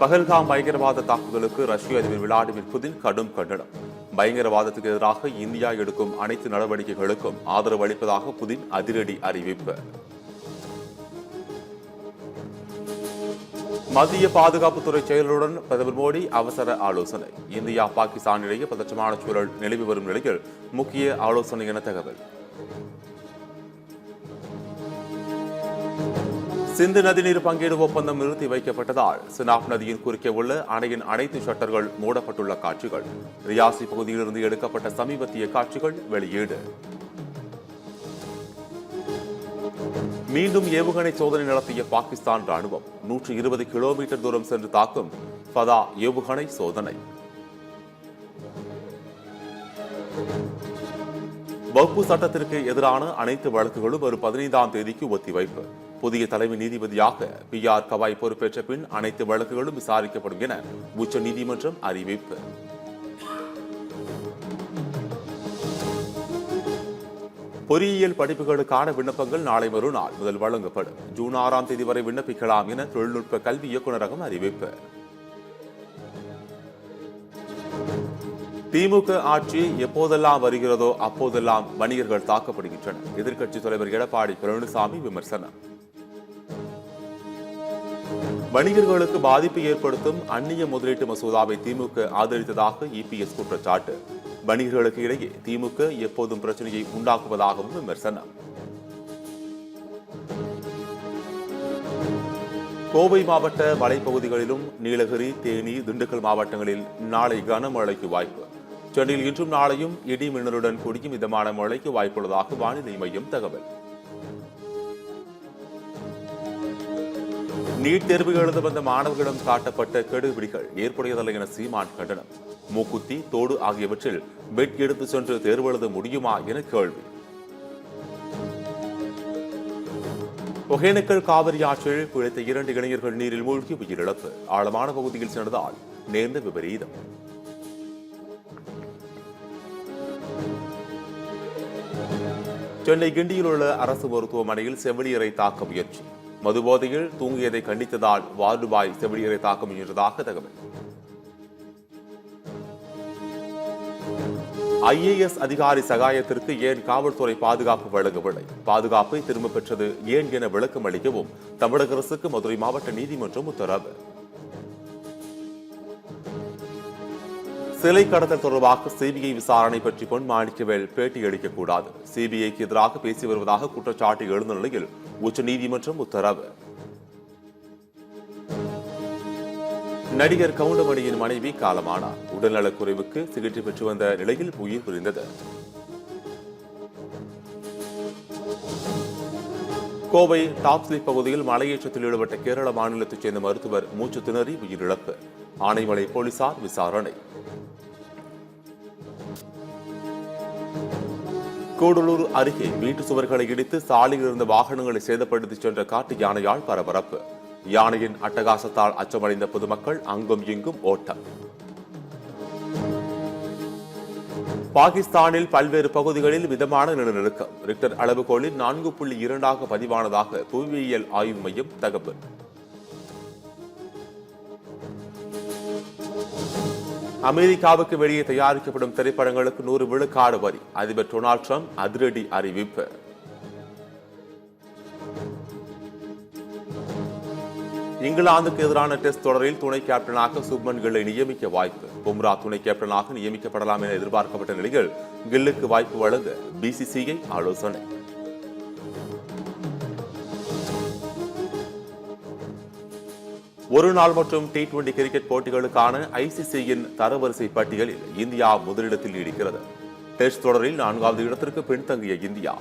பஹல்காம் பயங்கரவாத தாக்குதலுக்கு ரஷ்ய அதிபர் விளாடிமிர் புதின் கடும் கண்டனம். பயங்கரவாதத்துக்கு எதிராக இந்தியா எடுக்கும் அனைத்து நடவடிக்கைகளுக்கும் ஆதரவு அளிப்பதாக புதின் அதிரடி அறிவிப்பு. மத்திய பாதுகாப்புத்துறை செயலருடன் பிரதமர் மோடி அவசர ஆலோசனை. இந்தியா பாகிஸ்தான் இடையே பதற்றமான சூழல் நிலவி வரும் நிலையில் முக்கிய ஆலோசனை என தகவல். சிந்து நதிநீர் பங்கீடு ஒப்பந்தம் நிறுத்தி வைக்கப்பட்டதால் சினாப் நதியின் குறுக்கே உள்ள அணையின் அனைத்து ஷட்டர்கள் மூடப்பட்டுள்ள காட்சிகள். ரியாசி பகுதியிலிருந்து எடுக்கப்பட்ட சமீபத்திய காட்சிகள் வெளியீடு. மீண்டும் ஏவுகணை சோதனை நடத்திய பாகிஸ்தான் ராணுவம் 120 கிலோமீட்டர் தூரம் சென்று தாக்கும் ஃபதா ஏவுகணை சோதனை. வக்பு சட்டத்திற்கு எதிரான அனைத்து வழக்குகளும் வரும் 15ஆம் தேதிக்கு ஒத்திவைப்பு. புதிய தலைமை நீதிபதியாக PR கவாய் பொறுப்பேற்ற பின் அனைத்து வழக்குகளும் விசாரிக்கப்படும் என உச்ச நீதிமன்றம் அறிவிப்பு. பொறியியல் படிப்புகளுக்கான விண்ணப்பங்கள் நாளை மறுநாள் முதல் வழங்கப்படும். ஜூன் 6ஆம் தேதி வரை விண்ணப்பிக்கலாம் என தொழில்நுட்ப கல்வி இயக்குநரகம் அறிவிப்பு. திமுக ஆட்சி எப்போதெல்லாம் வருகிறதோ அப்போதெல்லாம் வணிகர்கள் தாக்கப்படுகின்றனர். எதிர்க்கட்சித் தலைவர் எடப்பாடி பழனிசாமி விமர்சனம். வணிகர்களுக்கு பாதிப்பு ஏற்படுத்தும் அந்நிய முதலீட்டு மசோதாவை திமுக ஆதரித்ததாக EPS குற்றச்சாட்டு. வணிகர்களுக்கு இடையே திமுக எப்போதும் பிரச்சனையை உண்டாக்குவதாகவும் விமர்சனம். கோவை மாவட்ட மலைப்பகுதிகளிலும் நீலகிரி, தேனி, திண்டுக்கல் மாவட்டங்களில் நாளை கனமழைக்கு வாய்ப்பு. சென்னையில் இன்றும் நாளையும் இடி மின்னலுடன் கூடிய மிதமான மழைக்கு வாய்ப்புள்ளதாக வானிலை மையம் தகவல். நீட் தேர்வு எழுத வந்த மாணவர்களிடம் காட்டப்பட்ட கெடுபிடிகள் ஏற்புடையதல்ல என சீமான் கண்டனம். மூக்குத்தி, தோடு ஆகியவற்றில் பெட் எடுத்து சென்று தேர்வு எழுத முடியுமா என கேள்வி. ஒகேனக்கல் காவிரி ஆற்றில் பிழைத்த 2 இளைஞர்கள் நீரில் மூழ்கி உயிரிழப்பு. ஆழமான பகுதியில் சென்றதால் நேர்ந்த விபரீதம். சென்னை கிண்டியில் உள்ள அரசு மருத்துவமனையில் செவிலியரை தாக்க முயற்சி. மதுபோதையில் தூங்கியதை கண்டித்ததால் வார்டு பாய் செவிலியரை தாக்க முயன்றதாக தகவல். IAS அதிகாரி சகாயத்திற்கு ஏன் காவல்துறை பாதுகாப்பு வழங்கவில்லை? பாதுகாப்பை திரும்ப பெற்றது ஏன் என விளக்கம் அளிக்கவும் தமிழக அரசுக்கு மதுரை மாவட்ட நீதிமன்றம் உத்தரவு. சிலை கடத்தல் தொடர்பாக CBI விசாரணை பற்றி பொன் மாணிக்கவேல் பேட்டி அளிக்கக்கூடாது. CBIக்கு எதிராக பேசி வருவதாக குற்றச்சாட்டு எழுந்த நிலையில் உச்சநீதிமன்றம் உத்தரவு. நடிகர் கவுண்டமணியின் மனைவி காலமானார். உடல்நலக் குறைவுக்கு சிகிச்சை பெற்று வந்த நிலையில் உயிர் பிரிந்தது. கோவை டாப்ஸ்லிப் பகுதியில் மலையேற்றத்தில் ஈடுபட்ட கேரள மாநிலத்தைச் சேர்ந்த மருத்துவர் மூச்சு திணறி உயிரிழப்பு. ஆனைமலை போலீசார் விசாரணை. கூடலூர் அருகே வீட்டு சுவர்களை இடித்து சாலையில் இருந்த வாகனங்களை சேதப்படுத்தி சென்ற காட்டு யானையால் பரபரப்பு. யானையின் அட்டகாசத்தால் அச்சமடைந்த பொதுமக்கள் அங்கும் இங்கும் ஓட்டம். பாகிஸ்தானில் பல்வேறு பகுதிகளில் மிதமான நிலநடுக்கம். ரிக்டர் அளவுகோலில் 4.2 பதிவானதாக புவியியல் ஆய்வு மையம் தகவல். அமெரிக்காவுக்கு வெளியே தயாரிக்கப்படும் திரைப்படங்களுக்கு 100 விழுக்காடு வரி. அதிபர் டொனால்ட் ட்ரம்ப் அதிரடி அறிவிப்பு. இங்கிலாந்துக்கு எதிரான டெஸ்ட் தொடரில் துணை கேப்டனாக சுப்மன் கில்லை நியமிக்க வாய்ப்பு. பும்ரா துணை கேப்டனாக நியமிக்கப்படலாம் என எதிர்பார்க்கப்பட்ட நிலையில் கில்லுக்கு வாய்ப்பு வழங்க BCCI ஆலோசனை. ஒரு நாள் மற்றும் T20 கிரிக்கெட் போட்டிகளுக்கான ICCயின் தரவரிசை பட்டியலில் இந்தியா முதலிடத்தில் நீடிக்கிறது. டெஸ்ட் தொடரில் 4வது இடத்திற்கு பின்தங்கிய இந்தியா